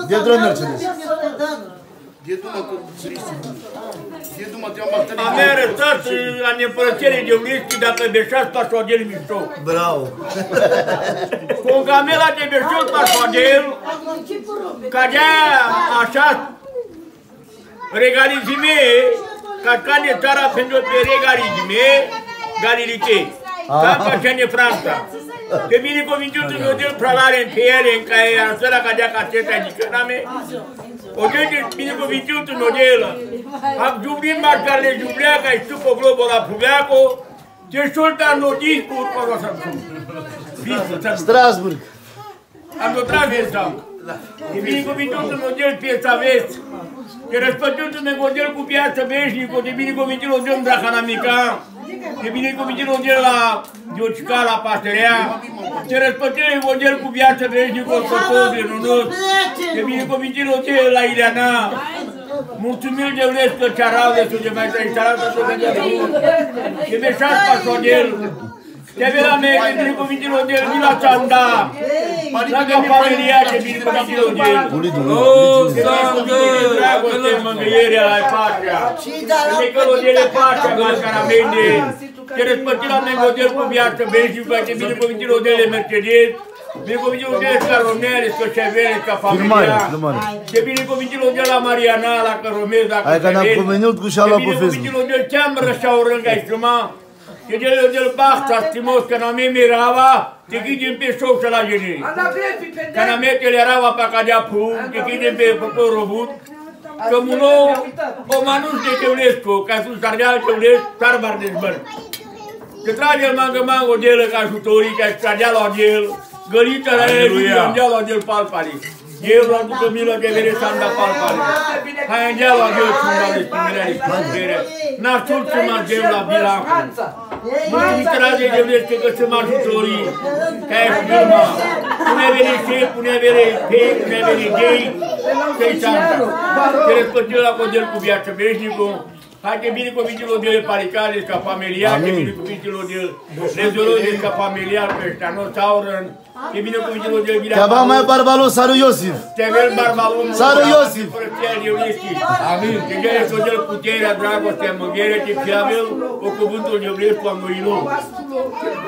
De drăi Mercedes. A mea arătați la nepărățenie de uliști dacă beșați pasoadel mișto. Bravo. Cu gamela de beșul pasoadel, cadea așa regalizime, ca de țara pentru pe regalizime, galilice. Ca așa ne Franța. Că bine convingut în model pralare în piele, în care ansăra cadea caseta adică n-ame. O gente bine convingut în model. Am jublim marcale jubleaca și tu pe globul la Puleaco, ce șolta în nodis cu urmă să Strasburg. Am notrat vestăm. E bine convingut în model piesa vest. Că răspătut în model cu piață veșnică, de bine convingut în model Drahanamica. E bine convingut model la Diocica, la Pasterea. Ce răspătut în model cu viață veșnică, o sătot de nunut. E bine convingut model la Ileana. Mulțumim de UNESCO cearau de sus de mai trăi, cearau să se vedea de mult. E meșați pasodel. Te vei la mea, e bine convingut model, ni la Țanda. Dacă familia, ce bine convingut model. O, Sangă, dragoste, mângâierea la patria. E că modele patria, la caramende. Te răspăti la mea model cu viață veșnică, ce bine convingut modele Mercedes. Bine convingut modele ca Ronele, ca Chevele, ca familia. Ce bine convingut modele la Mariana, la Căromez, la Căcăvele. Hai că ne-am convenit cu și-a luat pe Facebook. Ce bine convingut modele ceamără și-a urângă ai șuma. Că de-l Bachta, stimos, că n-am mirava, te ghidem pe șoc și la genii. Că n-am metele rava pe cadea pun, te ghidem pe robut. Că munou, o manuș de Teulescu, ca sus sardeal Teulescu, sarbar de zbăr. Că trage-l mangă-mangă o delă ca ajutorii, ca tragea la el, gălită la el, îngea la el palpari. Eu la ducă milă de vere s-anda palpari. Hai îngea la el țundale, spingrele, spingrele. N-a sul să mă gem la bilancu. Mulțumim trage de Teulescu că sunt ajutorii, ca e firma. Pune vere șef, pune vere pei, pune vere gay, că-i țanda. Că răspătiu la codel cu viață veșnică. Hai că bine convinților de palicare ca familiar, că bine convinților de rezolori ca familiar, că ăștia nu taurăn, că bine convinților de viață. Te-a mai barbalos, Saru Iosif. Te-a barbalos, Saru Iosif. Amin. Că gere să dă puterea, dragostea, mânghere, te fiavel, o cuvântul de oblesc cu amăinul.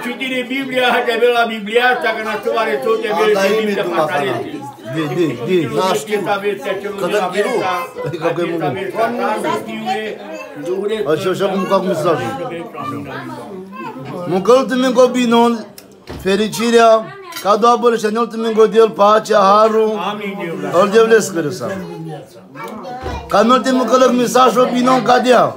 Și tine Biblia, hai te avea la Biblia asta, că n-a are tot, te avea de Biblia patarete. Da, știu. Că dă chiru. Adică că e mult. Așa cum ca mesajul. Mâncăltul copinul, fericirea, ca doar și anul godel, pacea, harul, îl devlesc că răsa. Ca nu te mâncălăc mesajul opinon cadea.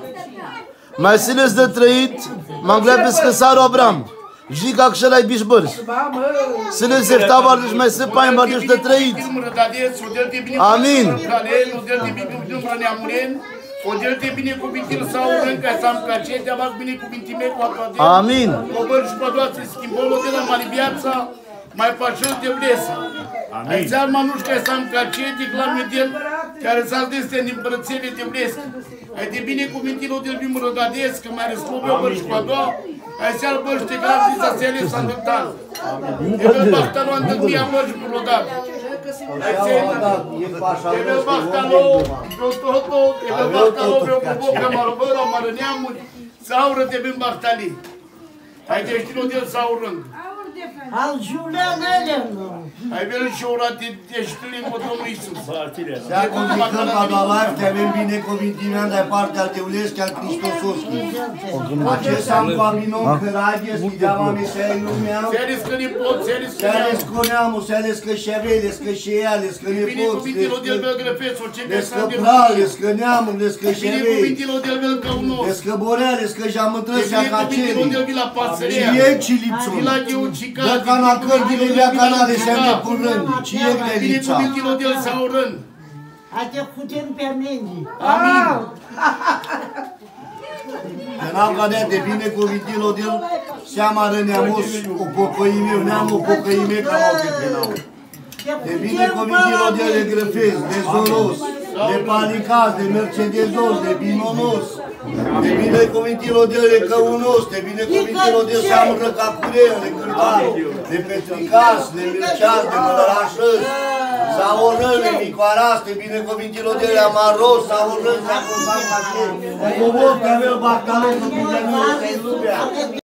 Mai siles de trăit, m-am gleapes că Saru Abram. Jica că și-l-ai bișbărși. Să ne zertava și mai se pai în bădești de trăit. Amin. Odel te binecuvintil sau râncă să-am cace, te-am fac binecuvintime cu toate. Amin. Cobăr și pădoațe, schimbolul de la Malibiața, mai pașăl de vlesă. Ai țeal manușca să-am cace, de clamidel, care s-a deste din părățele de vlesă. Ai de binecuvintil odel bim rădadesc, că mai răsclobe o băr și pădoa, ai țeal băr și te grazi să se ele s-a dăptat. E bel bachtalou întâlnia măr și părodat. Tebe bachtalou, tebe bachtalou, vreo cu boca marobără, marăneamuri, saură tebe în bachtalii. Hai de știu de saurând. Al Julian Elenu. Ai venit și ora de știlim cu Domnul Iisus. Se acomplicăm ca la live, te avem binecuvintimea de partea al Teulescu, al Cristososchi. Acest am cu aminom cărage, schideava mesei lumea. Seles că ne pot, seles că Seles că neamul, seles că șeveles, că șeales, că ne pot. Binecuvintilor de-l văl grăfețul, ce les că prales, că neamul, les că șevei. Binecuvintilor de-l văl căunos. Les că boreales, că jamătrăsea ca celi. Binecuvintilor de-l vila pasărea. Și e cilipțul. Vila Gheucica. Dă ca la cărțile vea canale se ne curând. Și e grelița. Binecuvintilor de-l saurând. A te putem pe mine. Amin. Că n-am cadea de binecuvintilor de-l seama răneamos o pocăime, neamul o pocăime ca m-au petrenau. De binecuvintilor de-l de grăfez, de zoros, de palicaz, de mercedezos, de binonos. De binecuvintilor de căunos, de binecuvintilor de seamără ca cureu, de cârtar, de petricas, de mirceas, de mălărașări, orăle, micoaraste, binecuvintilor de la maros, sa orăle, sa cosam, sa ce. O cobor, că avea bactalon, că bine nu este în lumea.